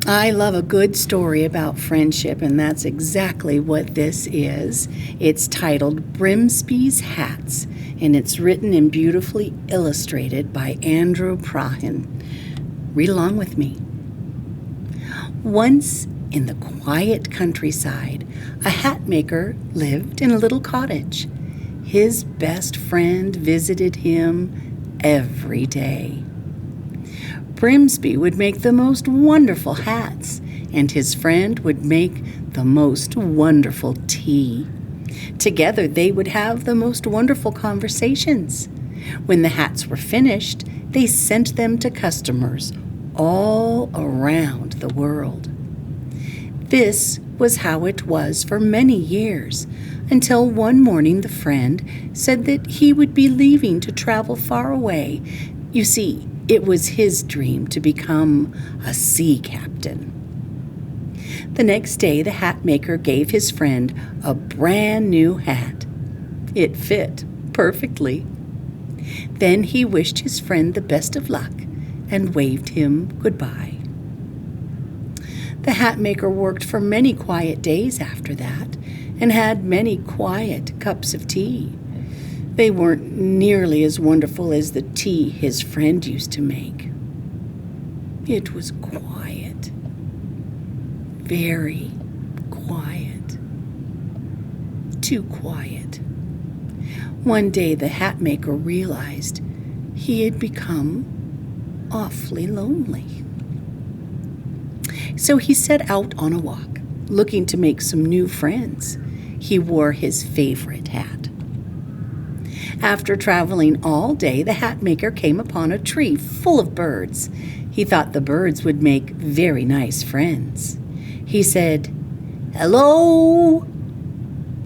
I love a good story about friendship, and that's exactly what this is. It's titled Brimsby's Hats, and it's written and beautifully illustrated by Andrew Prahin. Read along with me. Once in the quiet countryside, a hat maker lived in a little cottage. His best friend visited him every day. Brimsby would make the most wonderful hats, and his friend would make the most wonderful tea. Together they would have the most wonderful conversations. When the hats were finished, they sent them to customers all around the world. This was how it was for many years, until one morning the friend said that he would be leaving to travel far away. You see, it was his dream to become a sea captain. The next day, the hat maker gave his friend a brand new hat. It fit perfectly. Then he wished his friend the best of luck and waved him goodbye. The hat maker worked for many quiet days after that and had many quiet cups of tea. They weren't nearly as wonderful as the tea his friend used to make. It was quiet, very quiet, too quiet. One day the hat maker realized he had become awfully lonely. So he set out on a walk, looking to make some new friends. He wore his favorite hat. After traveling all day, the hat maker came upon a tree full of birds. He thought the birds would make very nice friends. He said, "Hello!"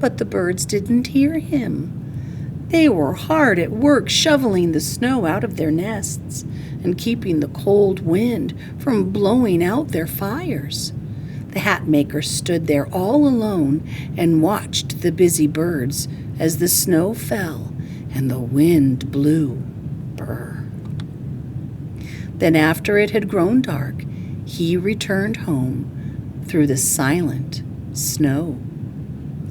But the birds didn't hear him. They were hard at work shoveling the snow out of their nests and keeping the cold wind from blowing out their fires. The hat maker stood there all alone and watched the busy birds as the snow fell and the wind blew. Brr. Then after it had grown dark, he returned home through the silent snow.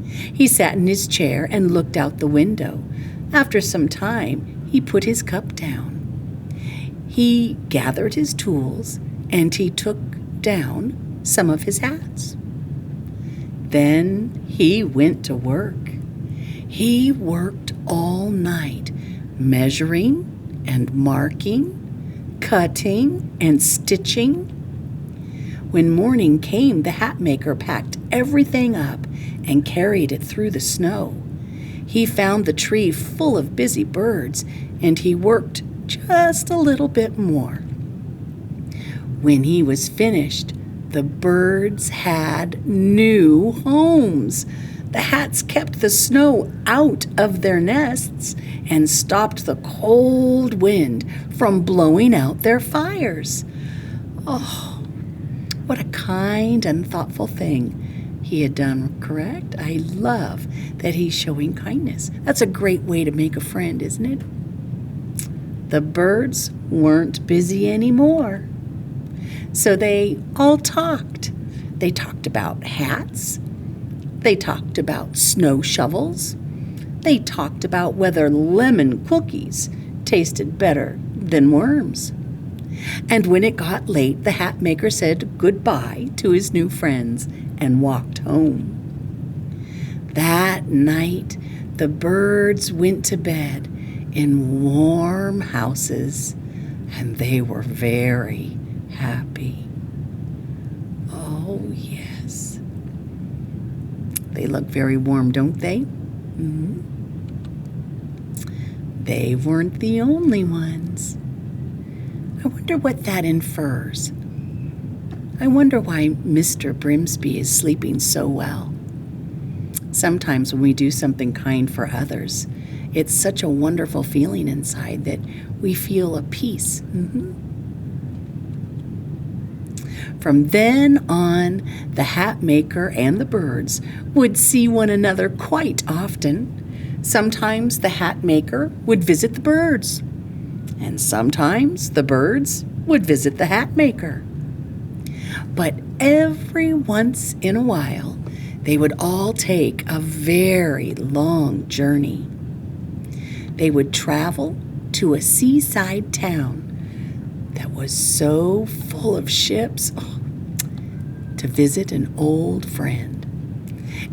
He sat in his chair and looked out the window. After some time, he put his cup down. He gathered his tools and he took down some of his hats. Then he went to work. He worked all night, measuring and marking, cutting and stitching. When morning came, the hat maker packed everything up and carried it through the snow. He found the tree full of busy birds, and he worked just a little bit more. When he was finished, the birds had new homes. The hats kept the snow out of their nests and stopped the cold wind from blowing out their fires. Oh, what a kind and thoughtful thing he had done, correct? I love that he's showing kindness. That's a great way to make a friend, isn't it? The birds weren't busy anymore. So they all talked. They talked about hats. They talked about snow shovels. They talked about whether lemon cookies tasted better than worms. And when it got late, the hat maker said goodbye to his new friends and walked home. That night, the birds went to bed in warm houses, and they were very happy. Oh, yes. They look very warm, don't they? Mm-hmm. They weren't the only ones. I wonder what that infers. I wonder why Mr. Brimsby is sleeping so well. Sometimes when we do something kind for others, it's such a wonderful feeling inside that we feel a peace. Mm-hmm. From then on, the hat maker and the birds would see one another quite often. Sometimes the hat maker would visit the birds, and sometimes the birds would visit the hat maker. But every once in a while, they would all take a very long journey. They would travel to a seaside town that was so full of ships to visit an old friend.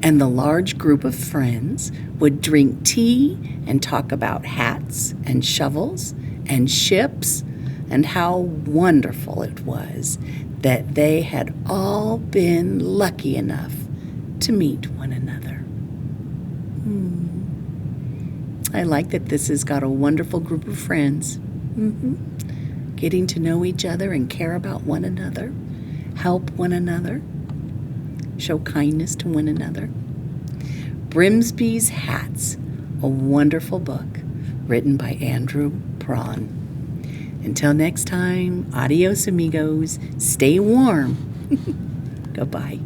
And the large group of friends would drink tea and talk about hats and shovels and ships and how wonderful it was that they had all been lucky enough to meet one another. I like that this has got a wonderful group of friends. Getting to know each other and care about one another, help one another, show kindness to one another. Brimsby's Hats, a wonderful book written by Andrew Prahin. Until next time, adios amigos, stay warm. Goodbye.